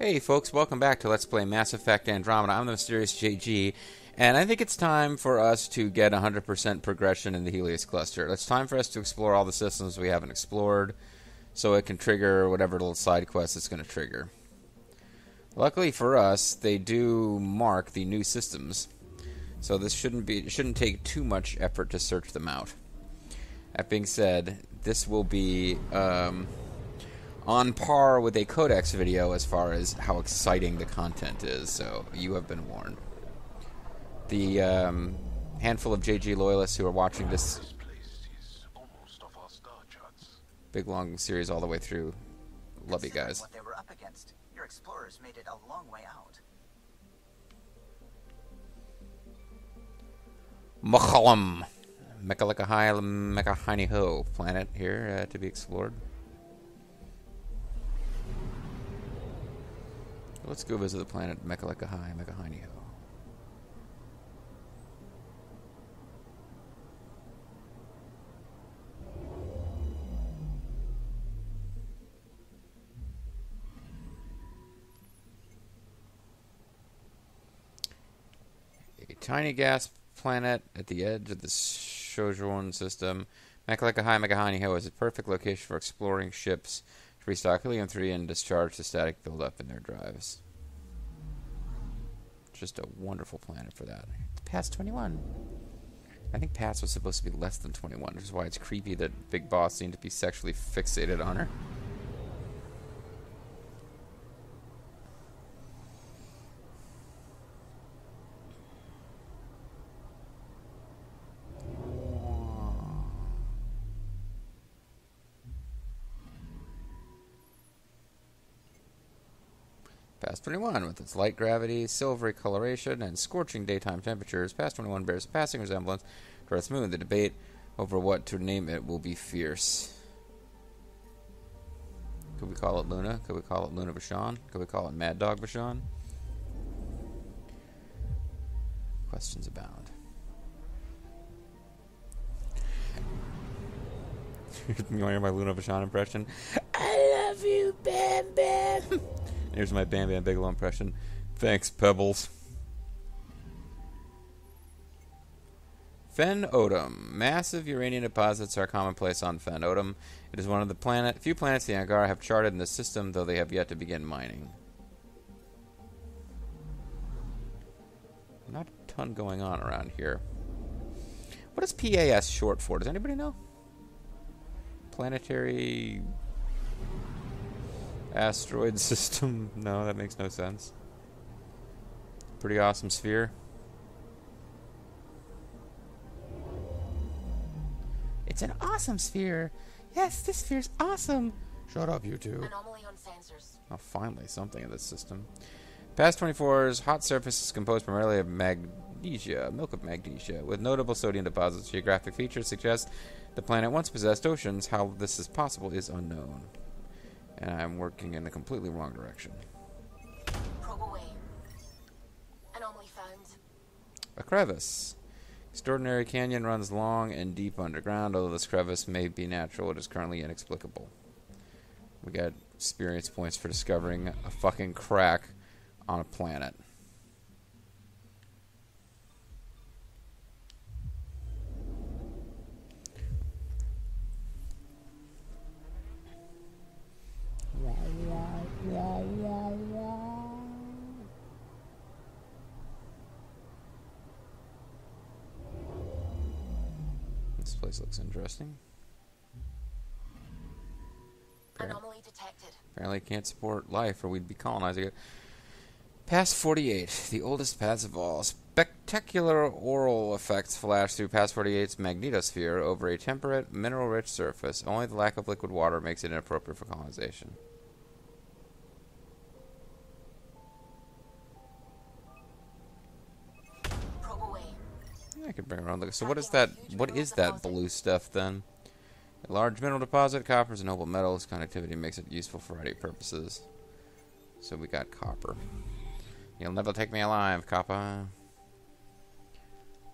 Hey folks, welcome back to Let's Play Mass Effect Andromeda. I'm the MysteriousJG, and I think it's time for us to get 100% progression in the Helios cluster. It's time for us to explore all the systems we haven't explored, so it can trigger whatever little side quest it's going to trigger. Luckily for us, they do mark the new systems, so this shouldn't take too much effort to search them out. That being said, this will be on par with a Codex video as far as how exciting the content is, so you have been warned. The handful of JG loyalists who are watching this big long series all the way through, love you guys. What they were up against, your explorers made it a long way out. Mukhalam, Mekahini-Ho planet here to be explored. Let's go visit the planet Mekahini-Ho. A tiny gas planet at the edge of the Shojuan system. Mekahini-Ho is a perfect location for exploring ships to restock helium-3 and discharge the static buildup in their drives. Just a wonderful planet for that. Past 21. I think Past was supposed to be less than 21, which is why it's creepy that Big Boss seemed to be sexually fixated on her. Past 21, with its light gravity, silvery coloration, and scorching daytime temperatures, Past 21 bears a passing resemblance to Earth's moon. The debate over what to name it will be fierce. Could we call it Luna? Could we call it Luna Vashon? Could we call it Mad Dog Vashon? Questions abound. You want to hear my Luna Vashon impression? I love you, Bam Bam! Here's my Bam Bam Bigelow impression. Thanks, Pebbles. Fen Odom. Massive uranium deposits are commonplace on Fen Odom. It is one of the few planets the Angara have charted in the system, though they have yet to begin mining. Not a ton going on around here. What is PAS short for? Does anybody know? Planetary asteroid system? No, that makes no sense. Pretty awesome sphere. It's an awesome sphere. Yes, this sphere's awesome. Shut up, you two. Anomaly on sensors. Oh, finally, something in this system. Past 24's hot surface is composed primarily of magnesia, milk of magnesia, with notable sodium deposits. Geographic features suggest the planet once possessed oceans. How this is possible is unknown. And I'm working in the completely wrong direction. Probe away. Anomaly found. A crevice. Extraordinary canyon runs long and deep underground. Although this crevice may be natural, it is currently inexplicable. We got experience points for discovering a fucking crack on a planet. This place looks interesting. Anomaly detected. Apparently it can't support life or we'd be colonizing it. Past 48, the oldest paths of all. Spectacular auroral effects flash through Past 48's magnetosphere over a temperate, mineral-rich surface. Only the lack of liquid water makes it inappropriate for colonization. Probe away. I could bring around. So what is that? What is that blue stuff then? A large mineral deposit. Copper is a noble metal. Its conductivity makes it useful for a variety of purposes. So we got copper. You'll never take me alive, copper.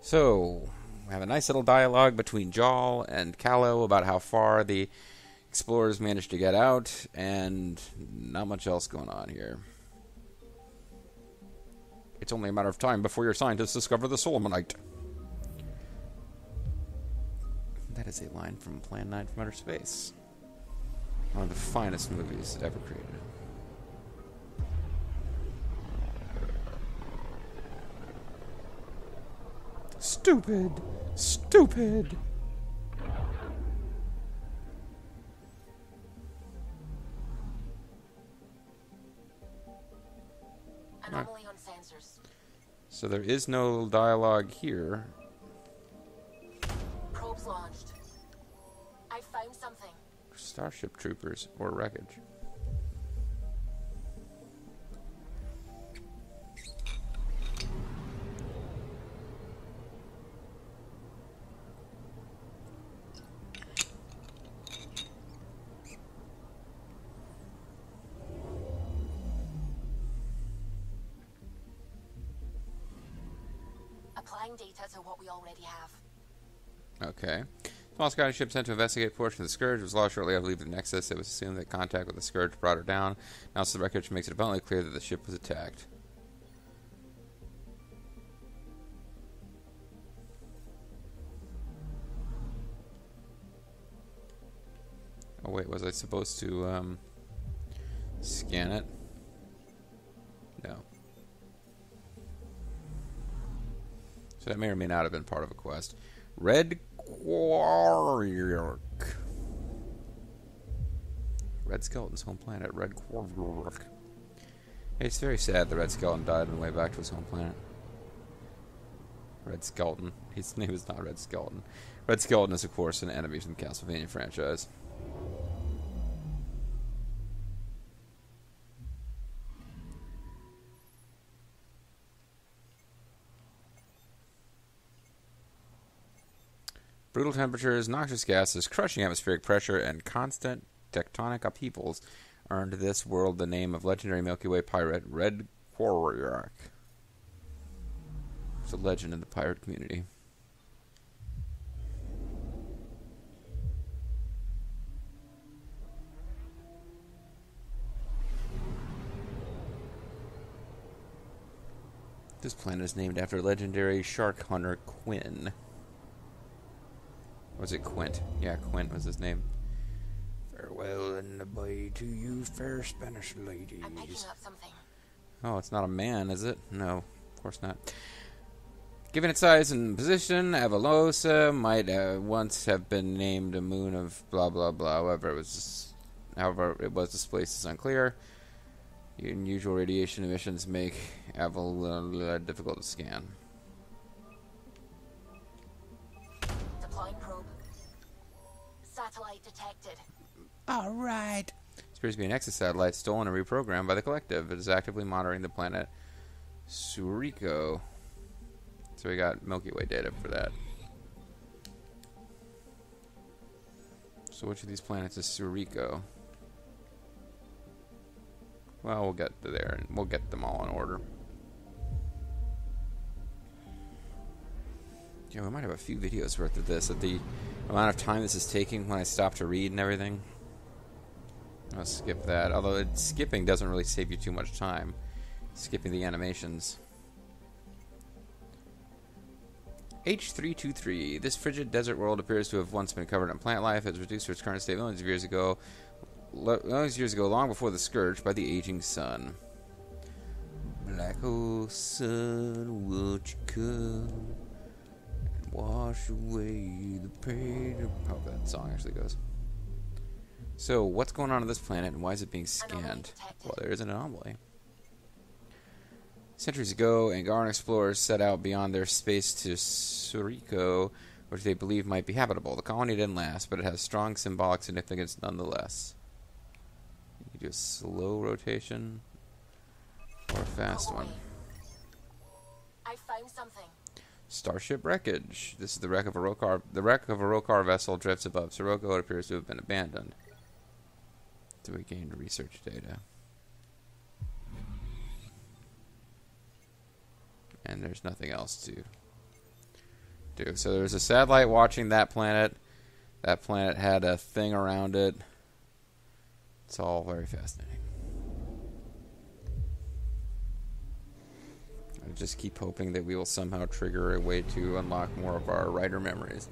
So we have a nice little dialogue between Jal and Callow about how far the explorers managed to get out, and not much else going on here. It's only a matter of time before your scientists discover the Solomonite. That is a line from Plan 9 from Outer Space. One of the finest movies ever created. Stupid! Stupid! Anomaly on sensors. So there is no dialogue here. Probes launched. I found something. Starship troopers or wreckage. Applying data to what we already have. Okay. Small scouting ship sent to investigate a portion of the Scourge was lost shortly after leaving the Nexus. It was assumed that contact with the Scourge brought her down. Now, so the wreckage makes it abundantly clear that the ship was attacked. Oh wait, was I supposed to scan it? No. So that may or may not have been part of a quest. Red Quark. Red Skeleton's home planet, Red Quark. It's very sad the Red Skeleton died on the way back to his home planet. Red Skeleton. His name is not Red Skeleton. Red Skeleton is, of course, an enemy from the Castlevania franchise. Brutal temperatures, noxious gases, crushing atmospheric pressure, and constant tectonic upheavals earned this world the name of legendary Milky Way pirate Red Quark. It's a legend in the pirate community. This planet is named after legendary shark hunter Quinn. Was it Quint? Yeah, Quint was his name. Farewell and goodbye to you, fair Spanish ladies. I'm picking up something. Oh, it's not a man, is it? No, of course not. Given its size and position, Avalosa might once have been named a moon of blah blah blah. However, it was displaced is unclear. Unusual radiation emissions make Avalosa difficult to scan. Deploying probe. Satellite detected. All right. It appears to be an Nexus satellite stolen and reprogrammed by the Collective. It is actively monitoring the planet Suriko. So we got Milky Way data for that. So which of these planets is Suriko? Well, we'll get to there, and we'll get them all in order. Yeah, we might have a few videos worth of this. At the amount of time this is taking when I stop to read and everything. I'll skip that. Although skipping doesn't really save you too much time. Skipping the animations. H323. This frigid desert world appears to have once been covered in plant life. It was reduced to its current state millions of years ago, long before the Scourge, by the aging sun. Black hole sun, won't you come and wash away the pain? How that song actually goes. So, what's going on this planet, and why is it being scanned? Well, there is an anomaly. Centuries ago, Angaran explorers set out beyond their space to Suriko, which they believe might be habitable. The colony didn't last, but it has strong symbolic significance nonetheless. You can do a slow rotation or a fast one. I found something. Starship wreckage. This is the wreck of a Rokar. The wreck of a Rokar vessel drifts above Sirocco. It appears to have been abandoned. So we gained research data. And there's nothing else to do. So there's a satellite watching that planet. That planet had a thing around it. It's all very fascinating. I just keep hoping that we will somehow trigger a way to unlock more of our writer memories.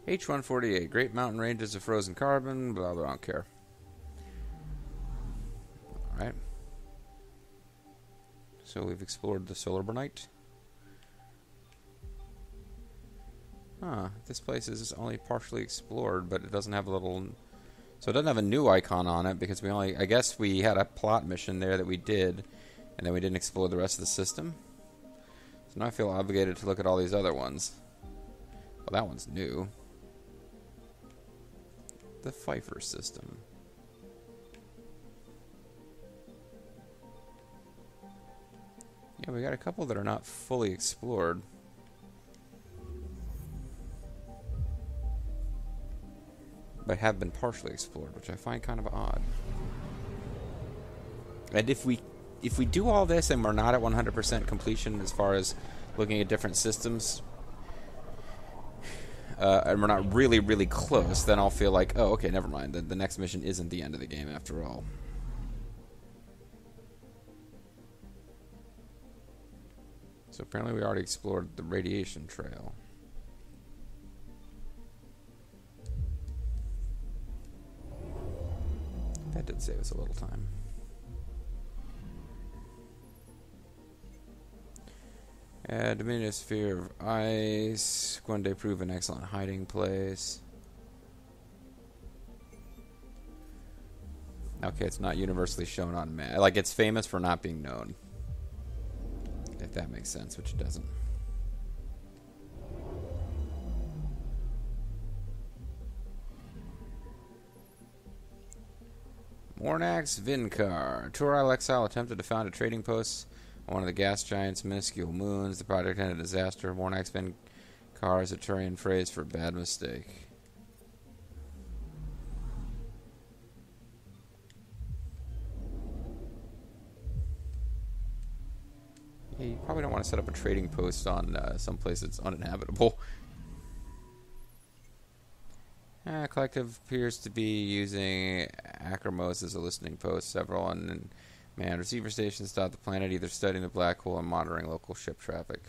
H-148, Great Mountain Ranges of Frozen Carbon, blah, blah, I don't care. Alright. So we've explored the solar Burnite. This place is only partially explored, but it doesn't have a little... So it doesn't have a new icon on it, because we only... I guess we had a plot mission there that we did, and then we didn't explore the rest of the system. So now I feel obligated to look at all these other ones. Well, that one's new. The Pfeiffer system. Yeah, we got a couple that are not fully explored. But have been partially explored, which I find kind of odd. And if we do all this and we're not at 100% completion as far as looking at different systems, and we're not really, really close, then I'll feel like, oh, okay, never mind. The next mission isn't the end of the game after all. So apparently we already explored the radiation trail. That did save us a little time. Diminutive sphere of ice. One day prove an excellent hiding place. Okay, it's not universally shown on map. Like, it's famous for not being known. If that makes sense, which it doesn't. Mornax Vinkar. Tural exile attempted to found a trading post on one of the gas giant's minuscule moons. The project ended in disaster. Mornax Vinkar is a Turian phrase for bad mistake. Yeah, you probably don't want to set up a trading post on some place that's uninhabitable. Collective appears to be using Acromos as a listening post. Several unmanned receiver stations dot the planet, either studying the black hole and monitoring local ship traffic.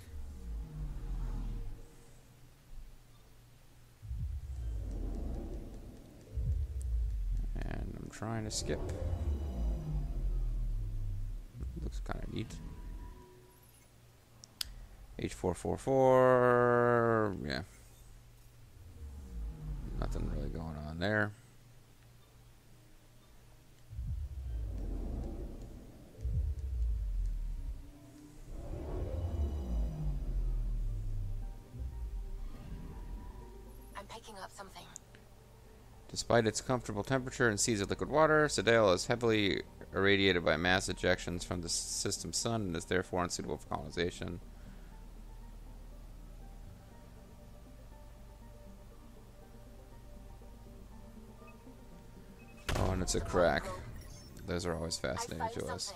And I'm trying to skip. Looks kind of neat. H444, yeah. Nothing really going on there. I'm picking up something. Despite its comfortable temperature and seas of liquid water, Sedale is heavily irradiated by mass ejections from the system's sun and is therefore unsuitable for colonization. Oh, and it's a crack. Those are always fascinating to us.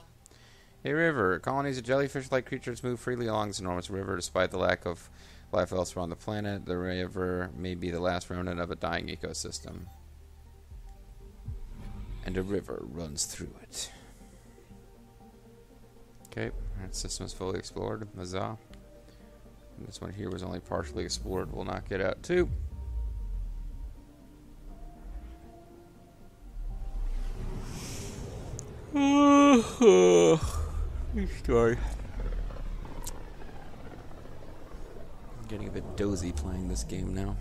A river. Colonies of jellyfish-like creatures move freely along this enormous river despite the lack of life elsewhere on the planet. The river may be the last remnant of a dying ecosystem. And a river runs through it. Okay, that system is fully explored. Huzzah. And this one here was only partially explored. We'll knock it out too. Story. I'm getting a bit dozy playing this game now.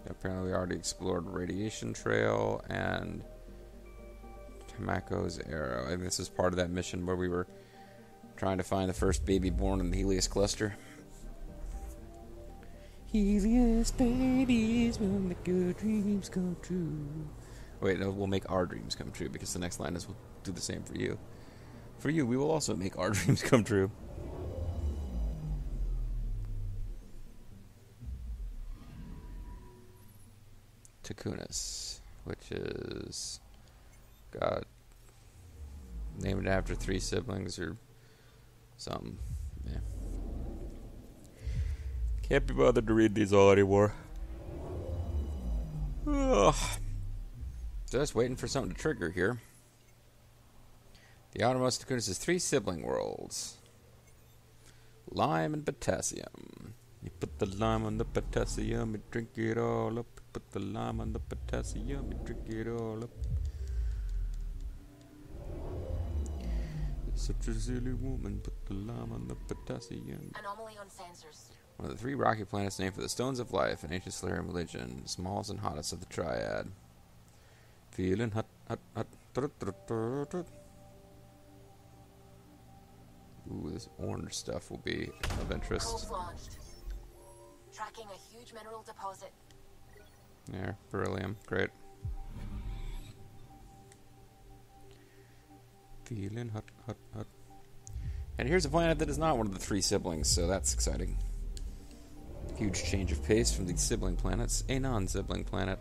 Apparently we already explored Radiation Trail and Tamako's Arrow. I think this is part of that mission where we were trying to find the first baby born in the Helios cluster. Helios babies will make your dreams come true. Wait, no, we'll make our dreams come true, because the next line is we'll do the same for you. For you, we will also make our dreams come true. Takunis, which is got named after 3 siblings or something. Yeah. Can't be bothered to read these all anymore. Ugh. Just waiting for something to trigger here. The outermost Takunis is 3 sibling worlds. Lime and potassium. You put the lime on the potassium, you drink it all up. You put the lime on the potassium, you drink it all up. Such a silly woman, put the lime on the potassium. Anomaly on sensors. One of the 3 rocky planets named for the Stones of Life, an ancient Solarian religion, smallest and hottest of the triad. Feeling hot, hot, hot. Ooh, this orange stuff will be of interest. Probe launched. Tracking a huge mineral deposit. There, beryllium, great. Feeling hot, hot, hot. And here's a planet that is not one of the 3 siblings, so that's exciting. Huge change of pace from the sibling planets. A non-sibling planet.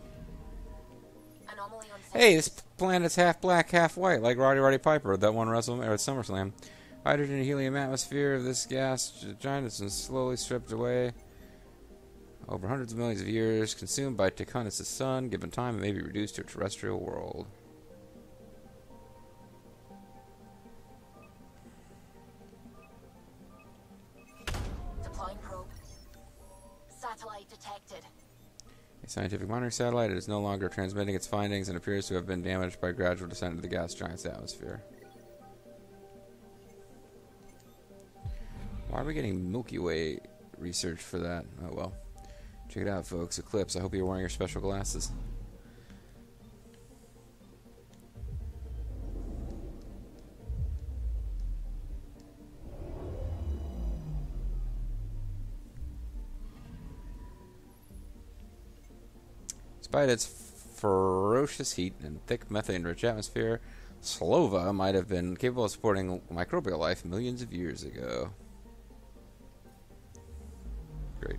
Anomaly on sensors. Hey, this planet's half black, half white, like Roddy Piper, that one WrestleMania at SummerSlam. Hydrogen and helium atmosphere of this gas giant has been slowly stripped away over hundreds of millions of years, consumed by Takunis' sun. Given time, it may be reduced to a terrestrial world. Deploying probe. Satellite detected. A scientific monitoring satellite, it is no longer transmitting its findings and appears to have been damaged by gradual descent into the gas giant's atmosphere. Why are we getting Milky Way research for that? Oh well. Check it out, folks. Eclipse. I hope you're wearing your special glasses. Despite its ferocious heat and thick methane-rich atmosphere, Slova might have been capable of supporting microbial life millions of years ago. Great.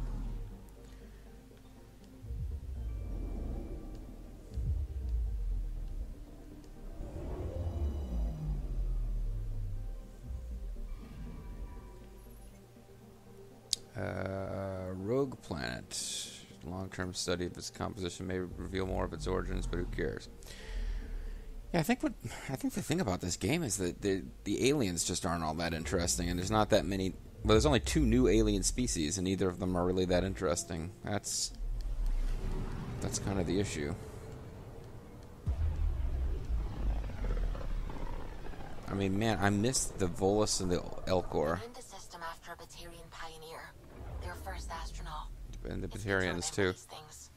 Rogue planet. Long-term study of its composition may reveal more of its origins, but who cares? Yeah, I think the thing about this game is that the aliens just aren't all that interesting, and there's not that many. Well, there's only 2 new alien species, and neither of them are really that interesting. That's kind of the issue. I mean, man, I missed the Volus and the Elcor. Named the system after a Batarian pioneer. Their first astronaut. And the It's good to Batarians, too. remember these things.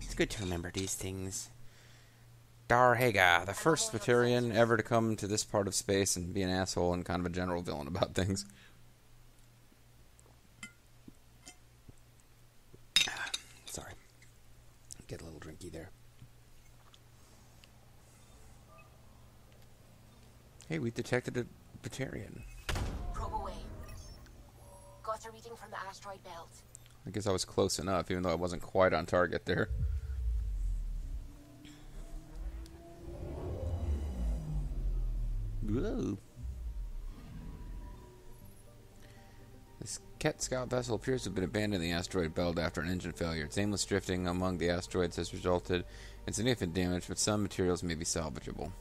It's good to remember these things. Darhaga, the first Batarian ever to come to this part of space and be an asshole and kind of a general villain about things. Sorry. Get a little drinky there. Hey, we detected a Batarian. Probe away. Got a reading from the asteroid belt. I guess I was close enough, even though I wasn't quite on target there. Whoa. This Ket scout vessel appears to have been abandoned in the asteroid belt after an engine failure. Its aimless drifting among the asteroids has resulted in significant damage, but some materials may be salvageable.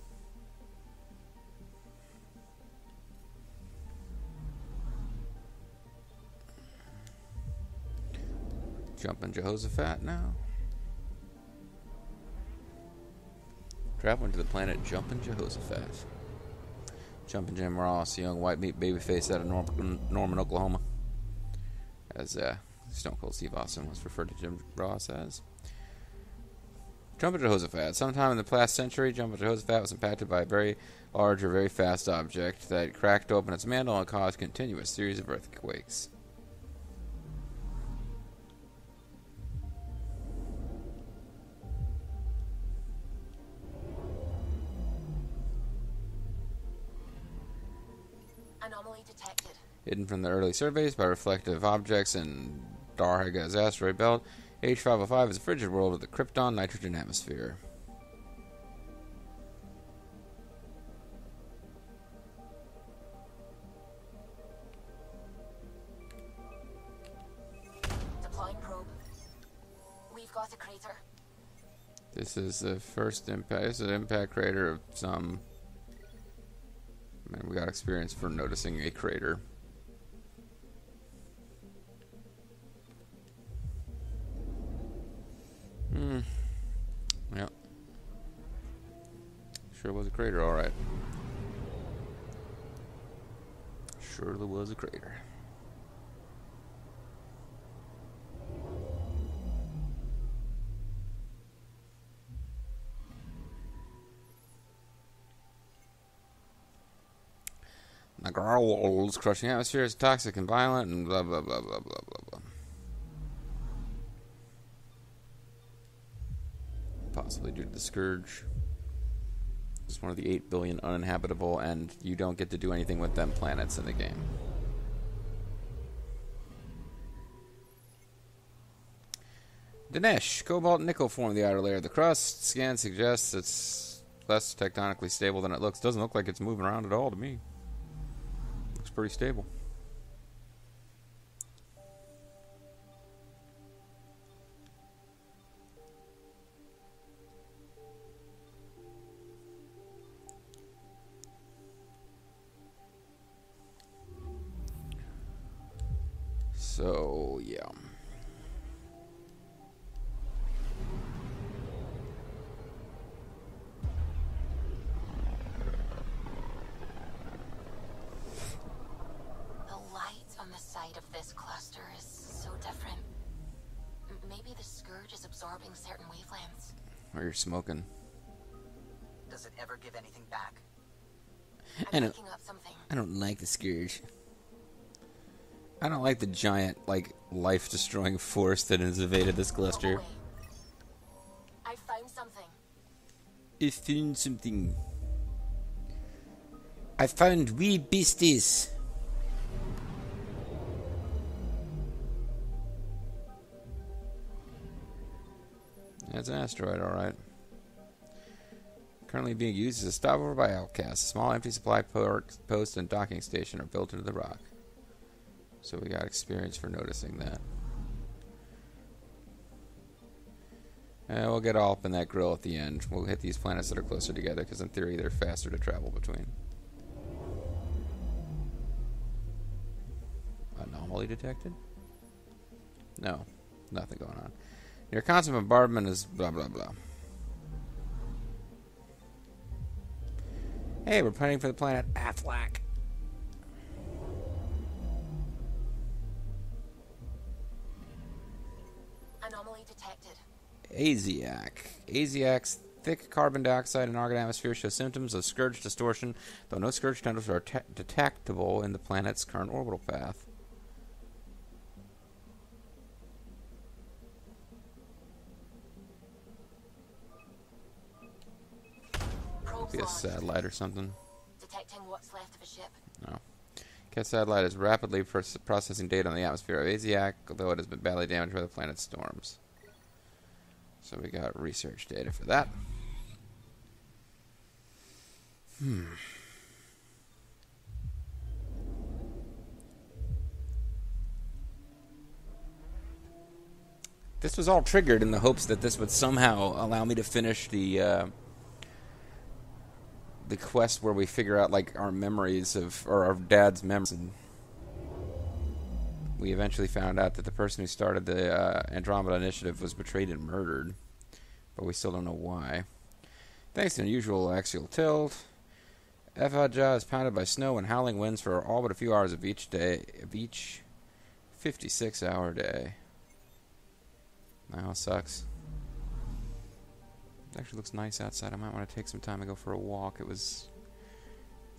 Jumping Jehoshaphat now. Traveling to the planet Jumpin' Jehoshaphat. Jumpin' Jim Ross, young white meat babyface out of Norman, Oklahoma. As Stone Cold Steve Austin was referred to Jim Ross as. Jumpin' Jehoshaphat. Sometime in the past century, Jumpin' Jehoshaphat was impacted by a very large or very fast object that cracked open its mantle and caused a continuous series of earthquakes. Anomaly detected. Hidden from the early surveys by reflective objects in Darhaga's asteroid belt, H505 is a frigid world with a krypton nitrogen atmosphere. Deploying probe. We've got a crater. This is the first impact. This is an impact crater of some. Man, we got experience for noticing a crater. Yep. Sure was a crater, alright. Sure there was a crater. The growls crushing atmosphere is toxic and violent and blah blah blah blah blah blah blah. Possibly due to the scourge. It's one of the 8 billion uninhabitable, and you don't get to do anything with them planets in the game. Dinesh, cobalt and nickel form the outer layer of the crust. Scan suggests it's less tectonically stable than it looks. Doesn't look like it's moving around at all to me. Looks pretty stable. So, yeah. The light on the side of this cluster is so different. Maybe the scourge is absorbing certain wavelengths. Or you're smoking. Does it ever give anything back? I'm picking up something. I don't like the scourge. I don't like the giant, like, life-destroying force that has evaded this cluster. I found something. I found something. I found wee beasties. That's an asteroid, alright. Currently being used as a stopover by outcasts. A small empty supply post and docking station are built into the rock. So we got experience for noticing that. And we'll get all up in that grill at the end. We'll hit these planets that are closer together, because in theory they're faster to travel between. Anomaly detected? No, nothing going on. Your constant bombardment is blah blah blah. Hey, we're planning for the planet Aflac. Anomaly detected. Aziac's thick carbon dioxide and argon atmosphere show symptoms of scourge distortion, though no scourge tendrils are detectable in the planet's current orbital path. Be a satellite or something. Detecting what's left of a ship. No. Cat satellite is rapidly processing data on the atmosphere of Aziac, although it has been badly damaged by the planet's storms. So we got research data for that. This was all triggered in the hopes that this would somehow allow me to finish the quest where we figure out, like, our memories of, or our dad's memories. And we eventually found out that the person who started the Andromeda initiative was betrayed and murdered, but we still don't know why. Thanks to an unusual axial tilt, Efaja is pounded by snow and howling winds for all but a few hours of each day, of each 56-hour day. That sucks. It actually looks nice outside. I might want to take some time to go for a walk. It's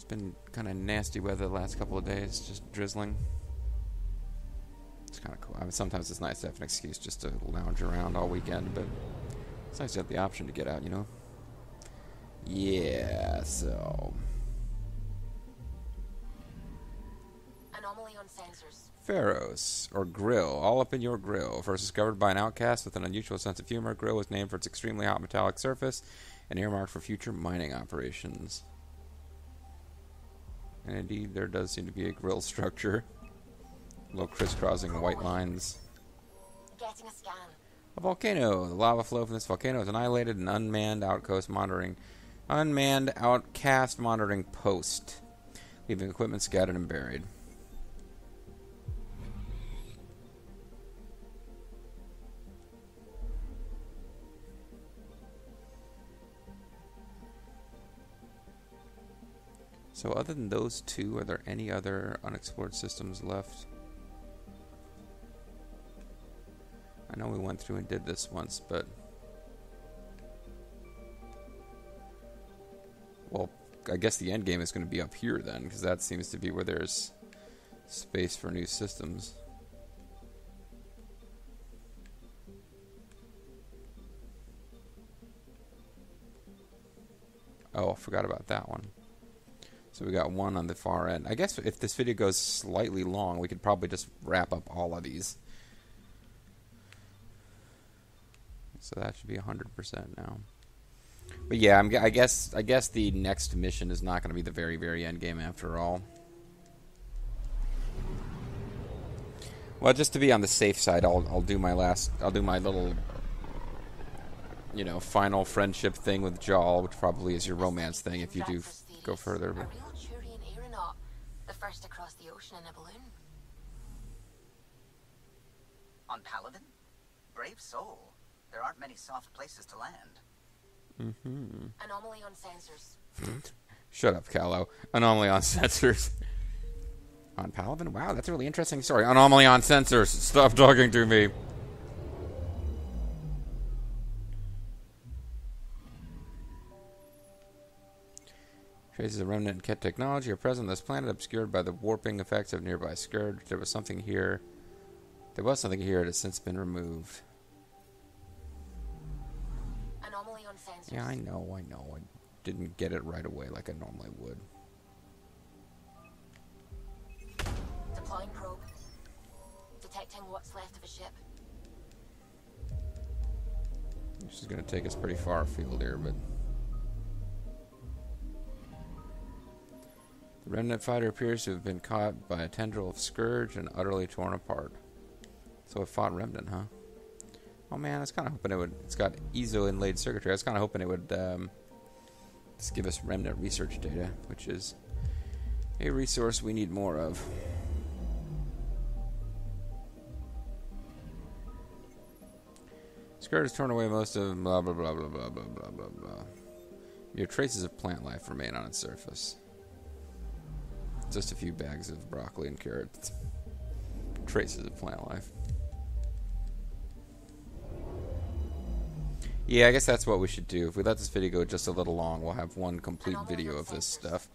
been kind of nasty weather the last couple of days, just drizzling. It's kind of cool. I mean, sometimes it's nice to have an excuse just to lounge around all weekend, but it's nice to have the option to get out, you know? Yeah, so... Anomaly on sensors. Pharaohs, or Grill, all up in your grill. First discovered by an outcast with an unusual sense of humor, Grill was named for its extremely hot metallic surface and earmarked for future mining operations. And indeed, there does seem to be a grill structure. Little crisscrossing white lines. Getting a scan. A volcano. The lava flow from this volcano is annihilated an unmanned outcast monitoring post, leaving equipment scattered and buried. So other than those two, are there any other unexplored systems left? I know we went through and did this once, but... Well, I guess the end game is going to be up here then, because that seems to be where there's space for new systems. Oh, I forgot about that one. So we got one on the far end. I guess if this video goes slightly long, we could probably just wrap up all of these. So that should be 100% now. But yeah, I guess the next mission is not going to be the very, very end game after all. Well, just to be on the safe side, I'll do my little, you know, final friendship thing with Jal, which probably is your romance thing if you do go further. But the first to cross the ocean in a balloon. On Paladin? Brave soul. There aren't many soft places to land. Anomaly on sensors. Shut up, Callow. Anomaly on sensors. On Paladin? Wow, that's a really interesting story. Anomaly on sensors. Stop talking to me. Traces of remnant and Ket technology are present on this planet, obscured by the warping effects of nearby scourge. There was something here. It has since been removed. Anomaly on sensors. Yeah, I know. I didn't get it right away like I normally would. Deploying probe. Detecting what's left of a ship. This is going to take us pretty far afield here, but... The remnant fighter appears to have been caught by a tendril of scourge and utterly torn apart. So it fought remnant, huh? Oh man, I was kind of hoping it would... It's got ESO inlaid circuitry. I was kind of hoping it would just give us remnant research data, which is a resource we need more of. Scourge has torn away most of blah blah blah blah blah blah blah blah blah. Mere traces of plant life remain on its surface. Just a few bags of broccoli and carrots. Traces of plant life. Yeah, I guess that's what we should do. If we let this video go just a little long, we'll have one complete video of this stuff.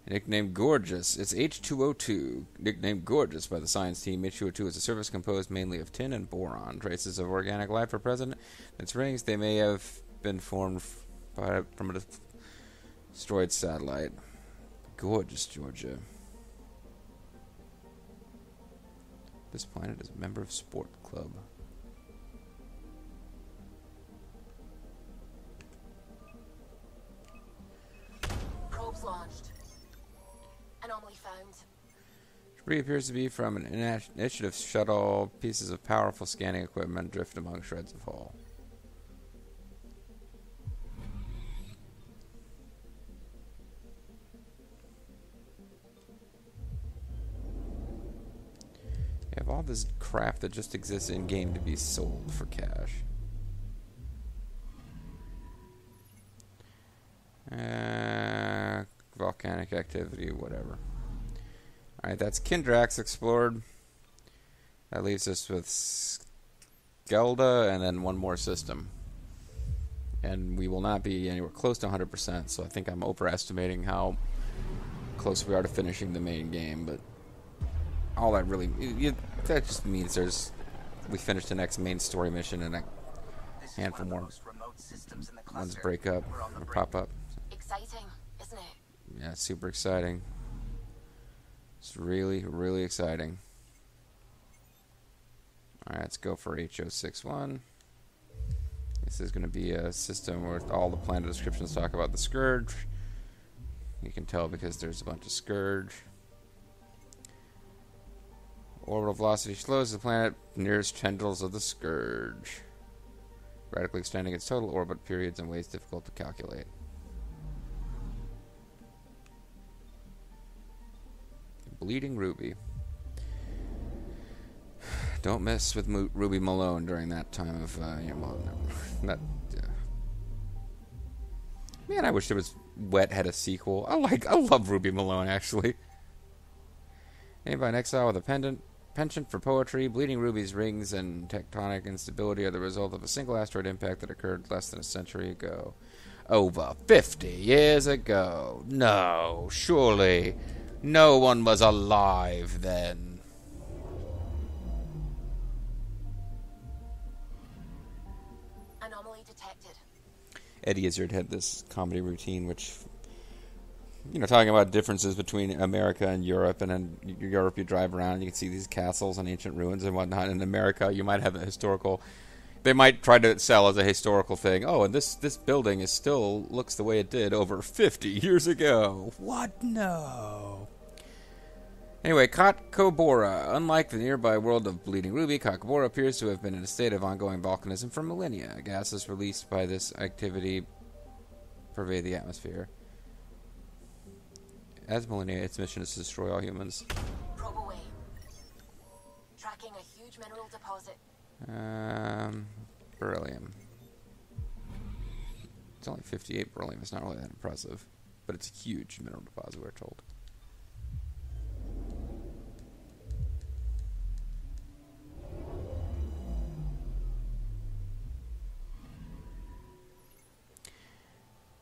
Nicknamed Gorgeous. It's H2O2. Nicknamed Gorgeous by the science team. H2O2 is a surface composed mainly of tin and boron. Traces of organic life are present in its rings. They may have been formed from a destroyed satellite. Gorgeous, Georgia. This planet is a member of Sport Club. Probes launched. Anomaly found. Debris appears to be from an initiative shuttle. Pieces of powerful scanning equipment drift among shreds of hull. You have all this crap that just exists in-game to be sold for cash. Volcanic activity, whatever. Alright, that's Kindrax explored. That leaves us with Skelda and then one more system. And we will not be anywhere close to 100%, so I think I'm overestimating how close we are to finishing the main game, but all that really... that just means we finish the next main story mission and a handful more ones break up or pop up. Exciting, isn't it? Yeah, it's super exciting. It's really, really exciting. Alright, let's go for HO61. This is going to be a system where all the planet descriptions talk about the Scourge. You can tell because there's a bunch of Scourge. Orbital velocity slows the planet nearest tendrils of the Scourge, radically extending its total orbit periods in ways difficult to calculate. Bleeding Ruby. Don't mess with Ruby Malone during that time of, not. Man, I wish there was Wet had a sequel. I love Ruby Malone actually. Anybody in exile with a penchant for poetry, Bleeding Ruby's rings and tectonic instability are the result of a single asteroid impact that occurred less than a century ago. Over 50 years ago. No, surely no one was alive then. Anomaly detected. Eddie Izzard had this comedy routine which, talking about differences between America and Europe, and in Europe you drive around and you can see these castles and ancient ruins and whatnot. In America you might have a historical, they might try to sell as a historical thing, oh, and this building is still looks the way it did over 50 years ago. What? No. Anyway, Kotkobora. Unlike the nearby world of Bleeding Ruby, Kotkobora appears to have been in a state of ongoing volcanism for millennia. Gases released by this activity pervade the atmosphere. As millennia, its mission is to destroy all humans. Probe away. Tracking a huge mineral deposit. Beryllium. It's only 58 beryllium. It's not really that impressive. But it's a huge mineral deposit, we're told.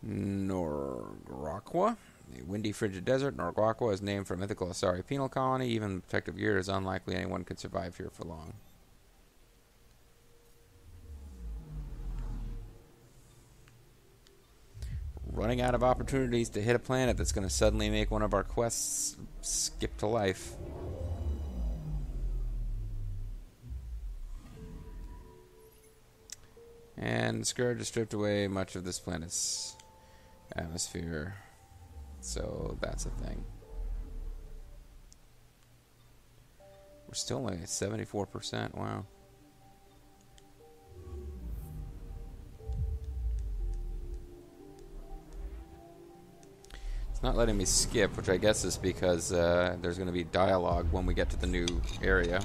Norgrakwa. The windy, frigid desert, Norgrakwa is named for a mythical Asari penal colony. Even in protective year, it is unlikely anyone could survive here for long. Running out of opportunities to hit a planet that's going to suddenly make one of our quests skip to life. And Scourge has stripped away much of this planet's atmosphere. So that's a thing. We're still only at 74%. Wow. It's not letting me skip, which I guess is because there's going to be dialogue when we get to the new area.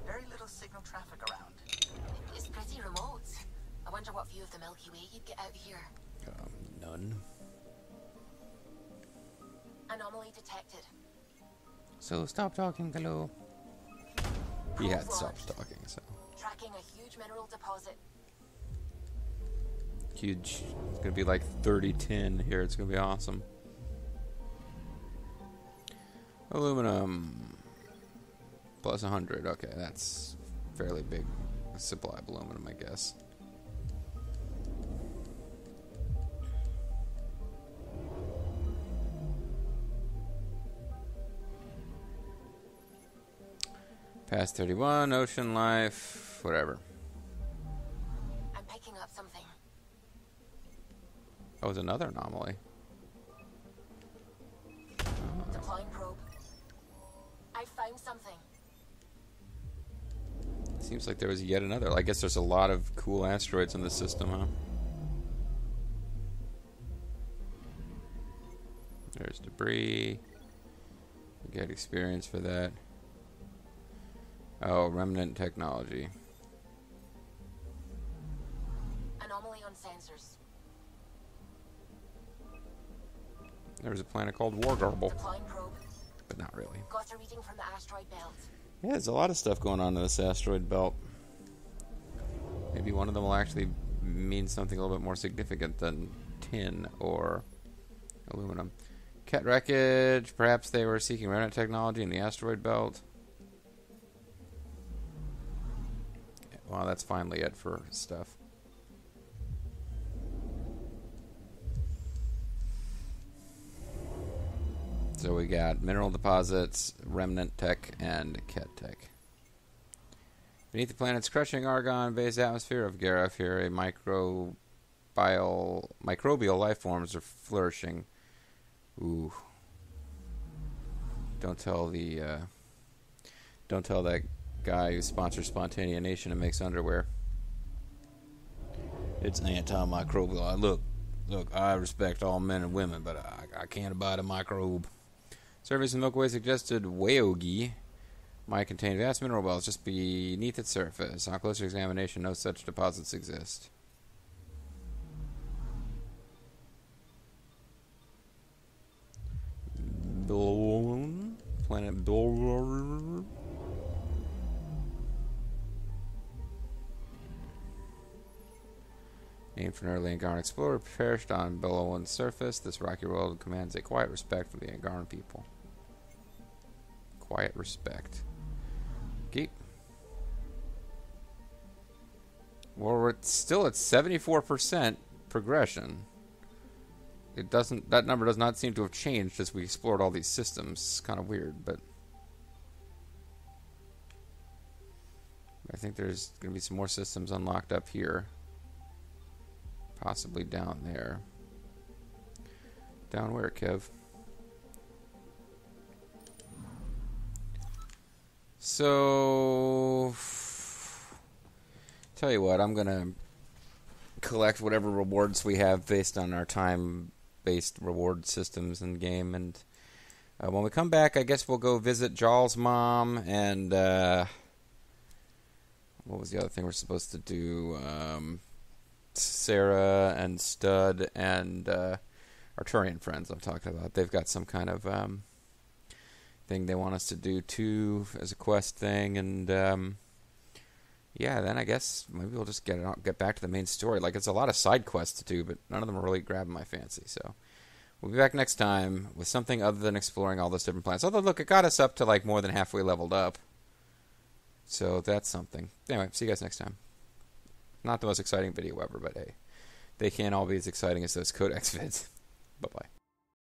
Very little signal traffic around. It's pretty remote. I wonder what view of the Milky Way you'd get out here. None. Anomaly detected. So stop talking, Galoo. He had stopped talking, so. Tracking a huge mineral deposit. Huge. It's going to be like 30 tin here. It's going to be awesome. Aluminum. Plus 100. Okay, that's fairly big supply of aluminum, I guess. Past 31, ocean life, whatever. I'm picking up something. Oh, it's another anomaly. Deploying probe. I found something. Seems like there was yet another. I guess there's a lot of cool asteroids in the system, huh? There's debris. We get experience for that. Oh, remnant technology. Anomaly on sensors. There was a planet called Wargarble, Deploying probe. but not really. Got a reading from the asteroid belt. Yeah, there's a lot of stuff going on in this asteroid belt. Maybe one of them will actually mean something a little bit more significant than tin or aluminum. Cat wreckage. Perhaps they were seeking remnant technology in the asteroid belt. Well, that's finally it for stuff. So we got mineral deposits, remnant tech, and cat tech. Beneath the planet's crushing argon-based atmosphere of Gareth, here a microbial life forms are flourishing. Ooh. Don't tell that guy who sponsors Spontanea Nation and makes underwear. It's antimicrobial. Look, I respect all men and women, but I can't abide a microbe. Surveys of Milky Way suggested Wayogi might contain vast mineral wells just beneath its surface. On closer examination, no such deposits exist. Planet Dor. Named for an early Angaran explorer, perished on Belowan's surface. This rocky world commands a quiet respect for the Angaran people. Quiet respect. Okay. Well, we're still at 74% progression. It doesn't. That number does not seem to have changed as we explored all these systems. It's kind of weird, but I think there's going to be some more systems unlocked up here. Possibly down there. Down where, Kev? So, tell you what, I'm going to collect whatever rewards we have based on our time-based reward systems in the game. And when we come back, I guess we'll go visit Jarl's mom and, what was the other thing we're supposed to do? Sarah and Stud and Arturian friends I'm talking about. They've got some kind of thing they want us to do too as a quest thing, and yeah, then I guess maybe we'll just get back to the main story. Like, it's a lot of side quests to do, but none of them are really grabbing my fancy. So we'll be back next time with something other than exploring all those different planets. Although, look, it got us up to like more than halfway leveled up, so that's something. Anyway, see you guys next time. Not the most exciting video ever, but hey, they can't all be as exciting as those Codex vids. Bye-bye.